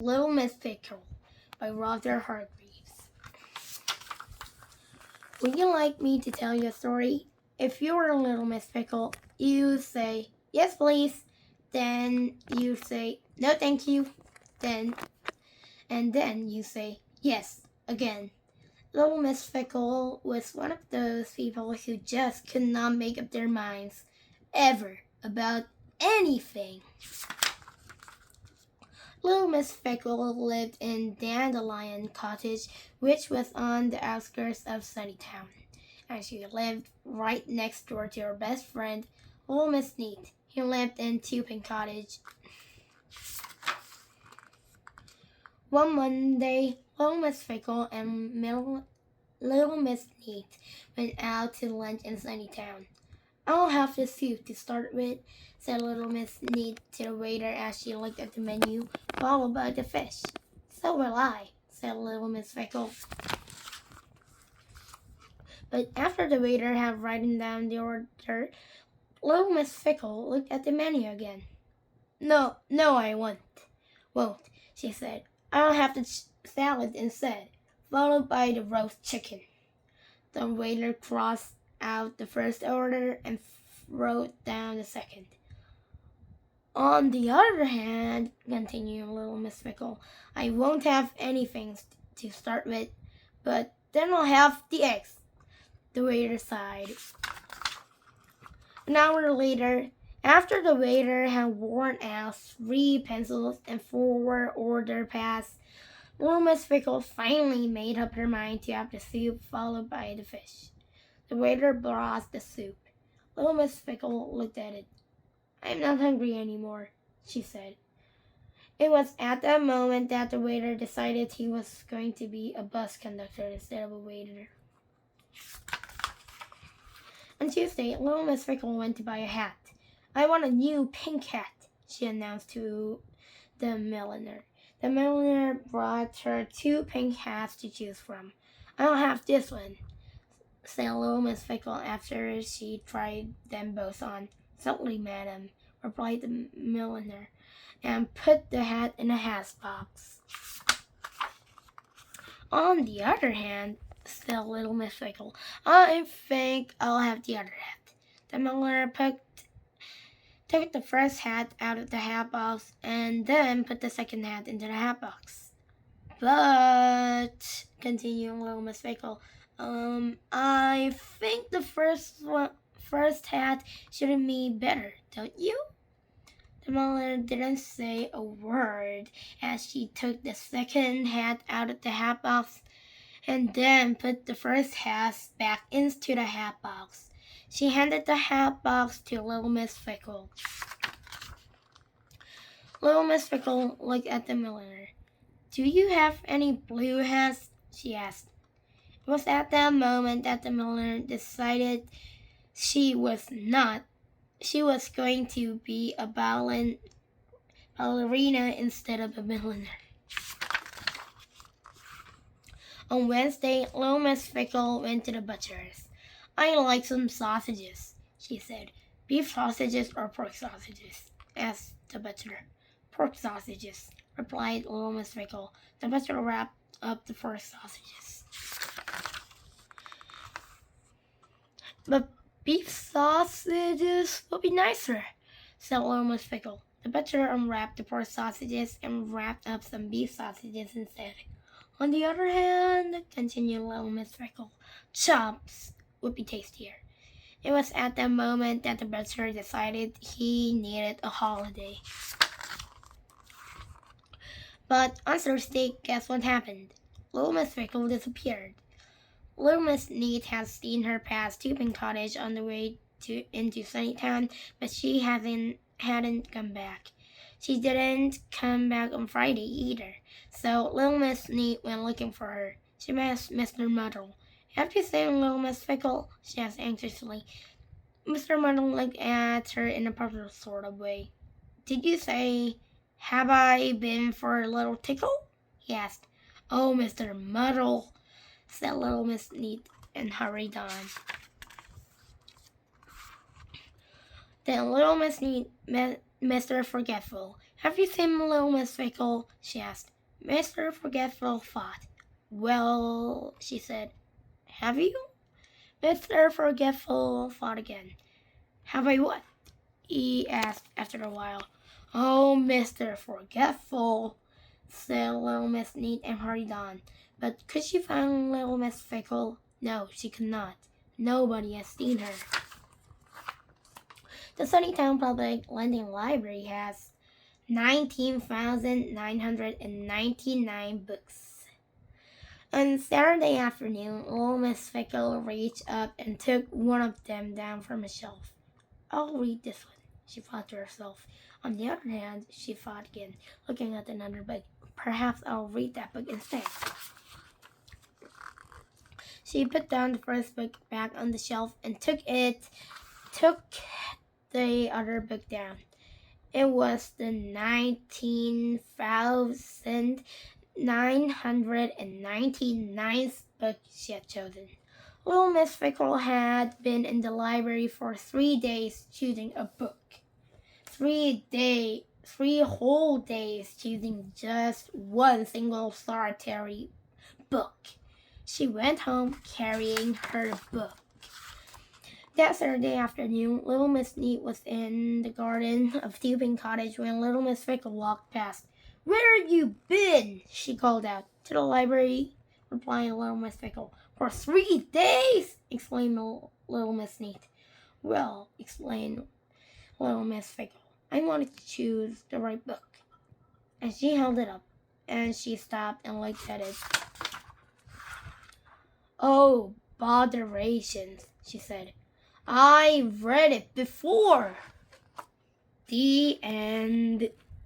Little Miss Fickle by Roger Hargreaves. Would you like me to tell you a story? If you were Little Miss Fickle, you say, yes please. Then you say, no thank you. Then you say, yes, again. Little Miss Fickle was one of those people who just could not make up their minds, ever, about anything. Little Miss Fickle lived in Dandelion Cottage, which was on the outskirts of Sunnytown, and she lived right next door to her best friend, Little Miss Neat, who lived in Tupin Cottage. One Monday, Little Miss Fickle and Little Miss Neat went out to lunch in Sunnytown. I'll have the soup to start with, said Little Miss Neat to the waiter as she looked at the menu, followed by the fish. So will I, said Little Miss Fickle. But after the waiter had written down the order, Little Miss Fickle looked at the menu again. No, I won't, she said. I'll have the salad instead, followed by the roast chicken. The waiter crossed out the first order and wrote down the second. On the other hand, continued Little Miss Fickle, I won't have anything to start with, but then I'll have the eggs. The waiter sighed. An hour later, after the waiter had worn out 3 pencils and 4 order pads, Little Miss Fickle finally made up her mind to have the soup followed by the fish. The waiter brought the soup. Little Miss Fickle looked at it. I'm not hungry anymore, she said. It was at that moment that the waiter decided he was going to be a bus conductor instead of a waiter. On Tuesday, Little Miss Fickle went to buy a hat. I want a new pink hat, she announced to the milliner. The milliner brought her 2 pink hats to choose from. I'll have this one, said Little Miss Fickle after she tried them both on. Certainly, madam, replied the milliner, and put the hat in a hat box. On the other hand, said Little Miss Fickle, I think I'll have the other hat. The milliner took the first hat out of the hat box and then put the second hat into the hat box. But, continued Little Miss Fickle, I think the first hat should be better, don't you? The milliner didn't say a word as she took the second hat out of the hat box and then put the first hat back into the hat box. She handed the hat box to Little Miss Fickle. Little Miss Fickle looked at the milliner. Do you have any blue hats? She asked. It was at that moment that the milliner decided she was going to be a ballerina instead of a milliner. On Wednesday, Little Miss Fickle went to the butcher's. I like some sausages, she said. Beef sausages or pork sausages? Asked the butcher. Pork sausages, replied Little Miss Fickle. The butcher wrapped up the pork sausages. But beef sausages will be nicer, said Little Miss Fickle. The butcher unwrapped the pork sausages and wrapped up some beef sausages instead. On the other hand, continued Little Miss Fickle, chops would be tastier. It was at that moment that the butcher decided he needed a holiday. But on Thursday, guess what happened? Little Miss Fickle disappeared. Little Miss Neat had seen her pass Tupin Cottage on the way into Sunnytown, but she hadn't come back. She didn't come back on Friday either, so Little Miss Neat went looking for her. She met Mr. Muddle. Have you seen Little Miss Fickle? She asked anxiously. Mr. Muddle looked at her in a puzzled sort of way. Did you say, have I been for a little tickle? He asked. Oh, Mr. Muddle, said Little Miss Neat and hurried on. Then Little Miss Neat met Mr. Forgetful, Have you seen little Miss Fickle? She asked. Mr. Forgetful thought. Well, she said, have you? Mr. Forgetful thought again. Have I what? He asked after a while. Oh, Mr. Forgetful, said little Miss Neat and hurried on. But could she find little Miss Fickle? No, she could not. Nobody has seen her. The Sunnytown Public Lending Library has 19,999 books. On Saturday afternoon, little Miss Fickle reached up and took one of them down from a shelf. I'll read this one, she thought to herself. On the other hand, she thought again, looking at another book. Perhaps I'll read that book instead. She put down the first book back on the shelf and took the other book down. It was the 19,999th book she had chosen. Little Miss Fickle had been in the library for 3 days choosing a book. 3 whole days choosing just one single solitary book. She went home carrying her book. That Saturday afternoon, little Miss Neat was in the garden of Tubing Cottage when little Miss Fickle walked past. Where have you been? She called out. To the library, replied little Miss Fickle. For 3 days? Exclaimed little Miss Neat. Well, explained little Miss Fickle, I wanted to choose the right book. And she held it up, and she stopped and looked at it. Oh, botherations, she said. I've read it before. The end.